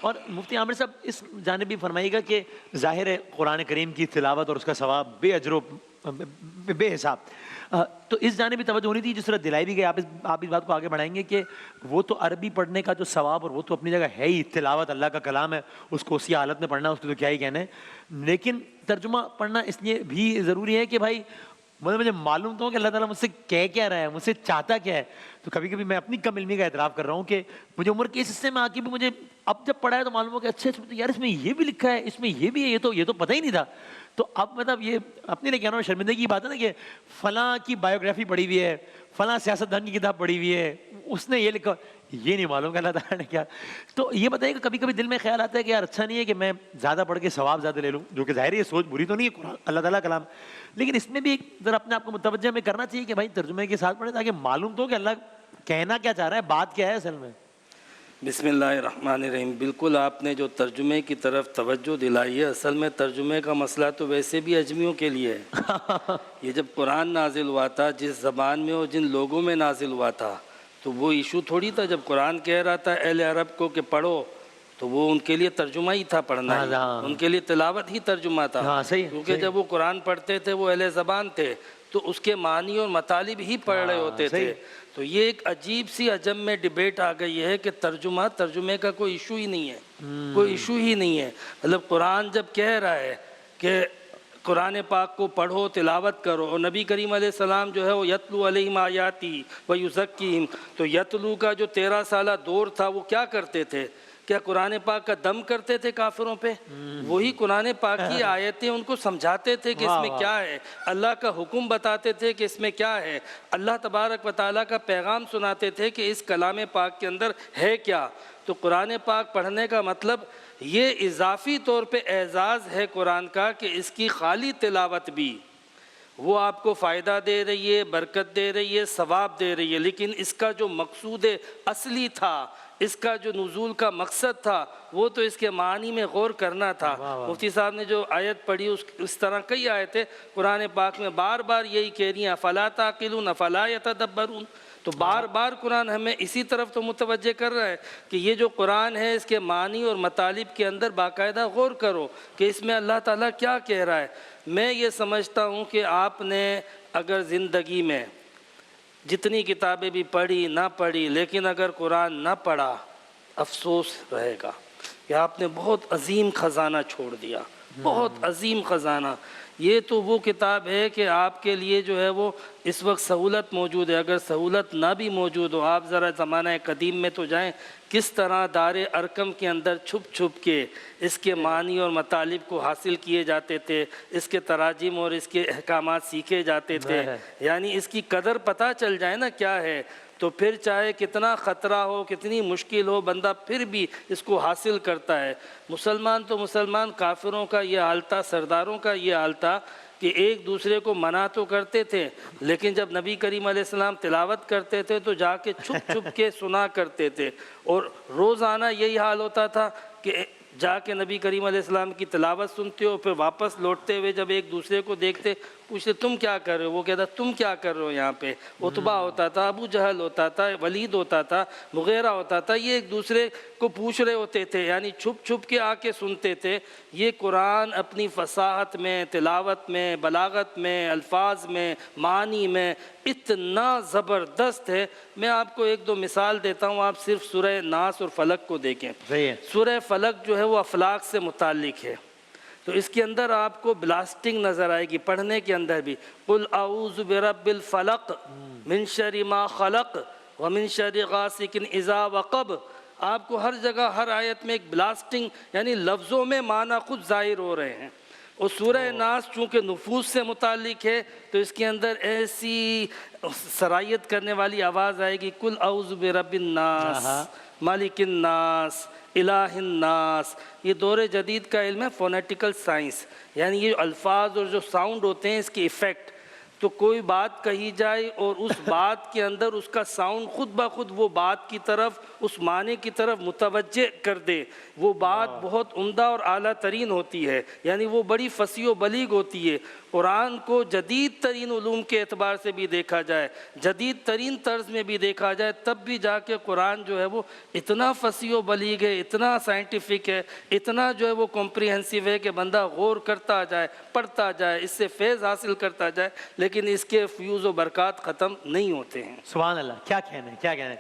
اور مفتی عامر صاحب اس جانب بھی فرمائیے گا کہ ظاہر ہے قرآن کریم کی تلاوت اور اس کا ثواب بے اجر و بے حساب، تو اس جانب بھی توجہ ہونی تھی جس طرح دلائی بھی گئی. آپ اس بات کو آگے بڑھائیں گے کہ وہ تو عربی پڑھنے کا جو ثواب اور وہ تو اپنی جگہ ہے ہی، تلاوت اللہ کا کلام ہے، اس کو اسی حالت میں پڑھنا اس کو تو کیا ہی کہنا ہے، لیکن ترجمہ پڑھنا اس لیے بھی ضروری ہے کہ بھائی مجھے معلوم تو ہو کہ اللہ تعالیٰ مجھ سے کہہ کیا رہا ہے، مجھ سے چاہتا کیا ہے. تو کبھی کبھی میں اپنی کم علمی کا اعتراف کر رہا ہوں کہ مجھے عمر کے اس حصے میں آ کے بھی مجھے اب جب پڑھا ہے تو معلوم ہو کہ اچھا یار اس میں یہ بھی لکھا ہے، اس میں یہ بھی ہے، یہ تو پتہ ہی نہیں تھا. تو اب مطلب یہ اپنے لیے کہہ رہا ہوں، شرمندگی کی بات ہے نا کہ فلاں کی بایوگرافی پڑھی ہوئی ہے، فلاں سیاست دان کی کتاب پڑھی ہوئی ہے، اس نے یہ لکھا، یہ نہیں معلوم کہ اللہ تعالیٰ نے کیا. تو یہ بتائیے کہ کبھی کبھی دل میں خیال آتا ہے کہ یار اچھا نہیں ہے کہ میں زیادہ پڑھ کے ثواب زیادہ لے لوں، جو کہ ظاہر ہے یہ سوچ بری تو نہیں ہے، قرآن اللہ تعالیٰ کلام، لیکن اس میں بھی ذرا اپنے آپ کو متوجہ میں کرنا چاہیے کہ بھائی ترجمے کے ساتھ پڑھیں تاکہ معلوم تو ہو کہ اللہ کہنا کیا چاہ رہا ہے، بات کیا ہے اصل میں. بسم اللہ الرحمن الرحیم. بالکل آپ نے جو ترجمے کی طرف توجہ دلائی ہے، اصل میں ترجمے کا مسئلہ تو ویسے بھی اجمیوں کے لیے ہے. یہ جب قرآن نازل ہوا تھا، جس زبان میں اور جن لوگوں میں نازل ہوا تھا، تو وہ ایشو تھوڑی تھا. جب قرآن کہہ رہا تھا اہل عرب کو کہ پڑھو، تو وہ ان کے لیے ترجمہ ہی تھا، پڑھنا ہی ان کے لیے تلاوت ہی ترجمہ تھا. کیونکہ جب وہ قرآن پڑھتے تھے وہ اہل زبان تھے، تو اس کے معنی اور مطالب ہی پڑھ رہے ہوتے تھے. تو یہ ایک عجیب سی عجم میں ڈیبیٹ آ گئی ہے کہ ترجمے کا کوئی ایشو ہی نہیں ہے، کوئی ایشو ہی نہیں ہے. مطلب قرآن جب کہہ رہا ہے کہ قرآن پاک کو پڑھو، تلاوت کرو، اور نبی کریم علیہ السلام جو ہے وہ یتلو علیہم آیاتی و یزکیہم، تو یتلو کا جو 13 سالہ دور تھا وہ کیا کرتے تھے؟ کیا قرآن پاک کا دم کرتے تھے کافروں پہ؟ وہی قرآن پاک کی آیتیں ان کو سمجھاتے تھے کہ اس میں کیا ہے، اللہ کا حکم بتاتے تھے کہ اس میں کیا ہے، اللہ تبارک و تعالیٰ کا پیغام سناتے تھے کہ اس کلام پاک کے اندر ہے کیا. تو قرآن پاک پڑھنے کا مطلب یہ اضافی طور پہ اعزاز ہے قرآن کا کہ اس کی خالی تلاوت بھی وہ آپ کو فائدہ دے رہی ہے، برکت دے رہی ہے، ثواب دے رہی ہے، لیکن اس کا جو مقصود اصلی تھا، اس کا جو نزول کا مقصد تھا، وہ تو اس کے معنی میں غور کرنا تھا. مفتی صاحب نے جو آیت پڑھی اس طرح کئی آیتیں قرآن پاک میں بار بار یہی کہہ رہی ہیں، افلا تعقلون افلا یتدبرون. تو بار بار قرآن ہمیں اسی طرف تو متوجہ کر رہا ہے کہ یہ جو قرآن ہے اس کے معنی اور مطالب کے اندر باقاعدہ غور کرو کہ اس میں اللہ تعالیٰ کیا کہہ رہا ہے. میں یہ سمجھتا ہوں کہ آپ نے اگر زندگی میں جتنی کتابیں بھی پڑھی نہ پڑھی، لیکن اگر قرآن نہ پڑھا، افسوس رہے گا کہ آپ نے بہت عظیم خزانہ چھوڑ دیا، بہت عظیم خزانہ. یہ تو وہ کتاب ہے کہ آپ کے لیے جو ہے وہ اس وقت سہولت موجود ہے. اگر سہولت نہ بھی موجود ہو، آپ ذرا زمانہ قدیم میں تو جائیں، کس طرح دار ارقم کے اندر چھپ چھپ کے اس کے معنی اور مطالب کو حاصل کیے جاتے تھے، اس کے تراجم اور اس کے احکامات سیکھے جاتے تھے. یعنی اس کی قدر پتہ چل جائے نا کیا ہے، تو پھر چاہے کتنا خطرہ ہو، کتنی مشکل ہو، بندہ پھر بھی اس کو حاصل کرتا ہے. مسلمان تو مسلمان، کافروں کا یہ حال تھا، سرداروں کا یہ حال تھا کہ ایک دوسرے کو منع تو کرتے تھے، لیکن جب نبی کریم علیہ السلام تلاوت کرتے تھے تو جا کے چھپ چھپ کے سنا کرتے تھے. اور روزانہ یہی حال ہوتا تھا کہ جا کے نبی کریم علیہ السلام کی تلاوت سنتے ہو، پھر واپس لوٹتے ہوئے جب ایک دوسرے کو دیکھتے، پوچھتے تم کیا کر رہے ہو، وہ کہتا تم کیا کر رہے ہو یہاں پہ. عتبہ ہوتا تھا، ابو جہل ہوتا تھا، ولید ہوتا تھا، مغیرہ ہوتا تھا، یہ ایک دوسرے کو پوچھ رہے ہوتے تھے، یعنی چھپ چھپ کے آ کے سنتے تھے. یہ قرآن اپنی فصاحت میں، تلاوت میں، بلاغت میں، الفاظ میں، معنی میں اتنا زبردست ہے. میں آپ کو ایک دو مثال دیتا ہوں، آپ صرف سورہ ناس اور فلق کو دیکھیں. سورہ فلق جو ہے وہ افلاق سے متعلق ہے، تو اس کے اندر آپ کو بلاسٹنگ نظر آئے گی پڑھنے کے اندر بھی. قل اعوذ برب الفلق من شر ما خلق ومن شر غاسق اذا وقب. آپ کو ہر جگہ ہر آیت میں ایک بلاسٹنگ، یعنی لفظوں میں معنی خود ظاہر ہو رہے ہیں. اور سورہ ناس چونکہ نفوس سے متعلق ہے تو اس کے اندر ایسی سرایت کرنے والی آواز آئے گی، قل اعوذ برب الناس مالک الناس الہ الناس. یہ دور جدید کا علم ہے فونیٹیکل سائنس، یعنی یہ الفاظ اور جو ساؤنڈ ہوتے ہیں اس کی ایفیکٹ. تو کوئی بات کہی جائے اور اس بات کے اندر اس کا ساؤنڈ خود بخود وہ بات کی طرف، اس معنی کی طرف متوجہ کر دے، وہ بات بہت عمدہ اور اعلیٰ ترین ہوتی ہے، یعنی وہ بڑی فصیح و بلیغ ہوتی ہے۔ قرآن کو جدید ترین علوم کے اعتبار سے بھی دیکھا جائے، جدید ترین طرز میں بھی دیکھا جائے، تب بھی جا کے قرآن جو ہے وہ اتنا فصیح و بلیغ ہے، اتنا سائنٹیفک ہے، اتنا جو ہے وہ کمپریہنسو ہے کہ بندہ غور کرتا جائے، پڑھتا جائے، اس سے فیض حاصل کرتا جائے، لیکن اس کے فیوز و برکات ختم نہیں ہوتے ہیں۔ سبحان اللہ، کیا کہنا ہے، کیا کہنا ہے۔